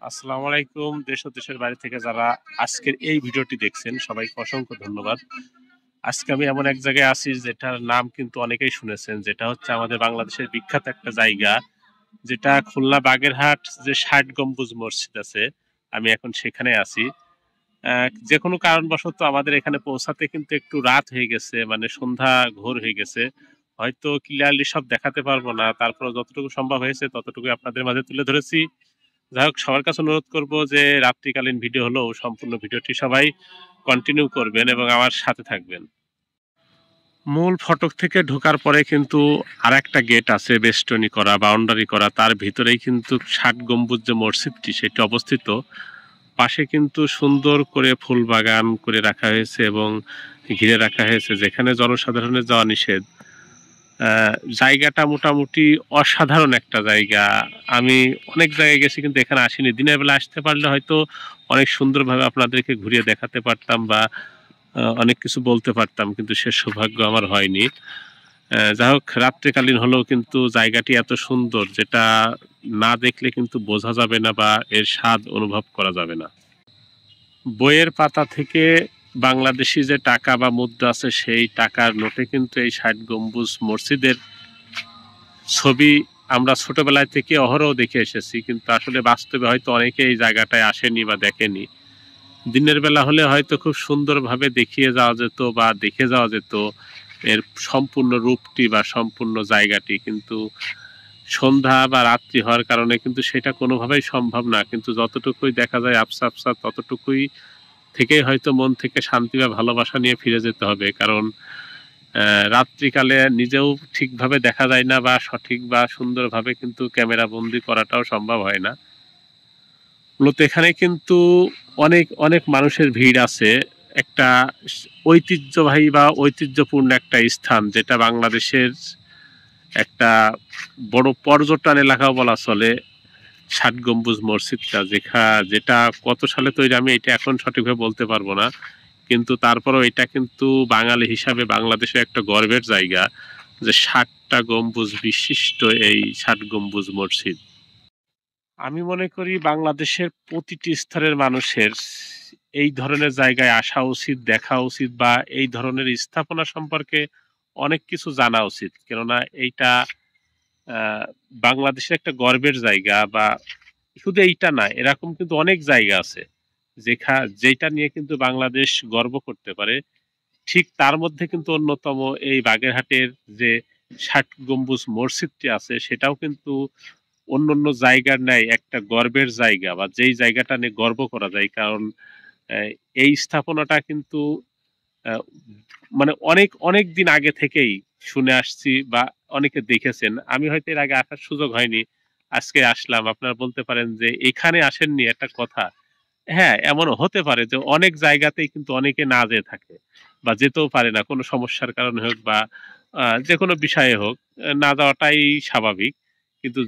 আসসালামু আলাইকুম। দেশ ও দেশের বাইরে থেকে যারা আজকের এই ভিডিওটি দেখছেন সবাইকে অসংখ্য ধন্যবাদ। আজকে আমি এমন এক জায়গায় আছি যেটার নাম কিন্তু অনেকেই শুনেছেন, যেটা হচ্ছে আমাদের বাংলাদেশের বিখ্যাত একটা জায়গা, যেটা খুলনা বাগেরহাট যে ৬০ গম্বুজ মসজিদ আছে। আমি এখন সেখানে আছি। যে কোনো কারণবশত আমাদের এখানে পৌঁছাতে কিন্তু একটু রাত হয়ে গেছে, মানে সন্ধ্যা ঘোর হয়ে গেছে। হয়তো ক্লিয়ারলি সব দেখাতে পারবো না, তারপরে যতটুকু সম্ভব হয়েছে ততটুকু আপনাদের মাঝে তুলে ধরেছি। যাই হোক, সবার কাছে অনুরোধ করব যে রাত্রিকালীন ভিডিও হলেও সম্পূর্ণ ভিডিওটি সবাই কন্টিনিউ করবেন এবং আমার সাথে থাকবেন। মূল ফটক থেকে ঢোকার পরে কিন্তু আর একটা গেট আছে, বেষ্টনী করা, বাউন্ডারি করা, তার ভিতরেই কিন্তু ৬০ গম্বুজ যে মসজিদটি সেটি অবস্থিত। পাশে কিন্তু সুন্দর করে ফুল বাগান করে রাখা হয়েছে এবং ঘিরে রাখা হয়েছে, যেখানে জনসাধারণের যাওয়া নিষেধ। জায়গাটা মোটামুটি অসাধারণ একটা জায়গা। আমি অনেক জায়গায় গেছি কিন্তু এখানে আসিনি। দিনের বেলা আসতে পারলে হয়তো অনেক সুন্দরভাবে আপনাদেরকে ঘুরিয়ে দেখাতে পারতাম বা অনেক কিছু বলতে পারতাম, কিন্তু সে সৌভাগ্য আমার হয়নি। যাই হোক, রাত্রিকালীন হলেও কিন্তু জায়গাটি এত সুন্দর, যেটা না দেখলে কিন্তু বোঝা যাবে না বা এর স্বাদ অনুভব করা যাবে না। বইয়ের পাতা থেকে বাংলাদেশি যে টাকা বা মুদ্রা আছে সেই টাকার নোটে কিন্তু এই ৬০ গম্বুজ মসজিদের ছবি আমরা ছোটবেলায় থেকে অহরহ দেখে এসেছি, কিন্তু আসলে বাস্তবে হয়তো অনেকে এই জায়গাটায় আসেনি বা দেখেনি। দিনের বেলা হলে হয়তো খুব সুন্দরভাবে দেখিয়ে যাওয়া যেত বা দেখে যাওয়া যেত এর সম্পূর্ণ রূপটি বা সম্পূর্ণ জায়গাটি, কিন্তু সন্ধ্যা বা রাত্রি হওয়ার কারণে কিন্তু সেটা কোনোভাবেই সম্ভব না। কিন্তু যতটুকুই দেখা যায় আবছা আবছা ততটুকুই থেকেই হয়তো মন থেকে শান্তি বা ভালোবাসা নিয়ে ফিরে যেতে হবে, কারণ রাত্রিকালে নিজেও ঠিকভাবে দেখা যায় না বা সঠিক বা সুন্দরভাবে কিন্তু ক্যামেরা বন্দি করাটাও সম্ভব হয় না। মূলত এখানে কিন্তু অনেক অনেক মানুষের ভিড় আছে। একটা ঐতিহ্যবাহী বা ঐতিহ্যপূর্ণ একটা স্থান, যেটা বাংলাদেশের একটা বড় পর্যটন এলাকাও বলা চলে। ৬০ গম্বুজ মসজিদটা যেটা কত সালে তৈরি আমি এটা এখন সঠিকভাবে বলতে পারবো না, কিন্তু তারপরেও এটা কিন্তু বাঙালি হিসাবে বাংলাদেশের একটা গর্বের জায়গা, যে ৬০টা গম্বুজ বিশিষ্ট এই ৬০ গম্বুজ মসজিদ। আমি মনে করি বাংলাদেশের প্রতিটি স্তরের মানুষের এই ধরনের জায়গায় আসা উচিত, দেখা উচিত বা এই ধরনের স্থাপনা সম্পর্কে অনেক কিছু জানা উচিত। কেননা এইটা আহ, বাংলাদেশের একটা গর্বের জায়গা। বা শুধু এইটা না, এরকম কিন্তু অনেক জায়গা আছে যেটা নিয়ে কিন্তু বাংলাদেশ গর্ব করতে পারে। ঠিক তার মধ্যে কিন্তু অন্যতম এই বাগেরহাটের যে ৬০ গম্বুজ মসজিদটি আছে, সেটাও কিন্তু অন্যান্য জায়গার ন্যায় একটা গর্বের জায়গা, বা যেই জায়গাটা নিয়ে গর্ব করা যায়। কারণ আহ, এই স্থাপনাটা কিন্তু আহ, মানে অনেক অনেক দিন আগে থেকেই শুনে আসছি বা অনেকে দেখেছেন। আমি হয়তো এর আগে আসার সুযোগ হয়নি, আজকে আসলাম। আপনারা বলতে পারেন যে এখানে আসেননি, একটা কথা। হ্যাঁ, এমনও হতে পারে যে অনেক জায়গাতেই কিন্তু অনেকে না যেয়ে থাকে বা যেতেও পারে না, কোনো সমস্যার কারণে হোক বা যে কোনো বিষয়ে হোক, না যাওয়াটাই স্বাভাবিক। কিন্তু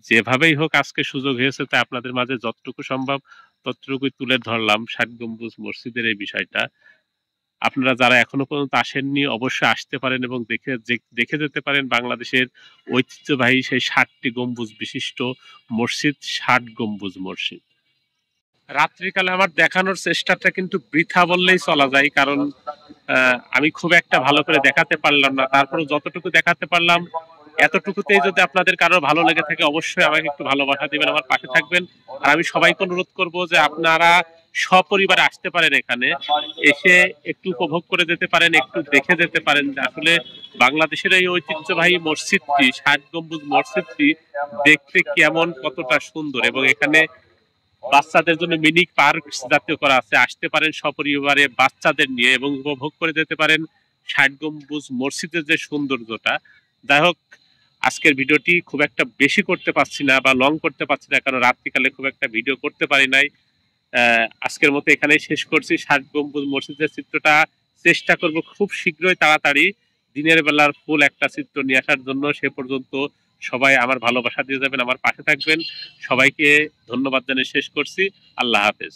যেভাবেই হোক আজকে সুযোগ হয়েছে, তাই আপনাদের মাঝে যতটুকু সম্ভব ততটুকুই তুলে ধরলাম ৬০ গম্বুজ মসজিদের এই বিষয়টা। আপনারা যারা এখনো পর্যন্ত আসেননি অবশ্যই আসতে পারেন এবং দেখে যেতে পারেন বাংলাদেশের ঐতিহ্যবাহী সেই ৬০টি গম্বুজ বিশিষ্ট মসজিদ, ৬০ গম্বুজ মসজিদ। রাত্রিকালে আমার দেখানোর চেষ্টাটা কিন্তু বৃথা বললেই চলা যায়, কারণ আমি খুব একটা ভালো করে দেখাতে পারলাম না। তারপরে যতটুকু দেখাতে পারলাম এতটুকুতেই যদি আপনাদের কারো ভালো লেগে থাকে অবশ্যই আমাকে একটু ভালোবাসা দিবেন, আমার পাশে থাকবেন। আর আমি সবাইকে অনুরোধ করব যে আপনারা সপরিবারে আসতে পারেন এখানে, এসে একটু উপভোগ করে যেতে পারেন, একটু দেখে যেতে পারেন যে আসলে বাংলাদেশের এই ঐতিহ্যবাহী মসজিদটি, ৬০ গম্বুজ মসজিদটি দেখতে কেমন, কতটা সুন্দর। এবং এখানে বাচ্চাদের জন্য মিনি পার্ক জাতীয় করা আছে, আসতে পারেন সপরিবারে বাচ্চাদের নিয়ে এবং উপভোগ করে যেতে পারেন ৬০ গম্বুজ মসজিদের যে সৌন্দর্যটা। যাই হোক, আজকের ভিডিওটি খুব একটা বেশি করতে পারছি না বা লং করতে পারছি না, কারণ রাত্রিকালে খুব একটা ভিডিও করতে পারি নাই। আজকের মতো এখানেই শেষ করছি। ৬০ গম্বুজ মসজিদের চিত্রটা চেষ্টা করব খুব শীঘ্রই, তাড়াতাড়ি দিনের বেলার ফুল একটা চিত্র নিয়ে আসার জন্য। সে পর্যন্ত সবাই আমার ভালোবাসা দিয়ে যাবেন, আমার পাশে থাকবেন। সবাইকে ধন্যবাদ জানিয়ে শেষ করছি। আল্লাহ হাফেজ।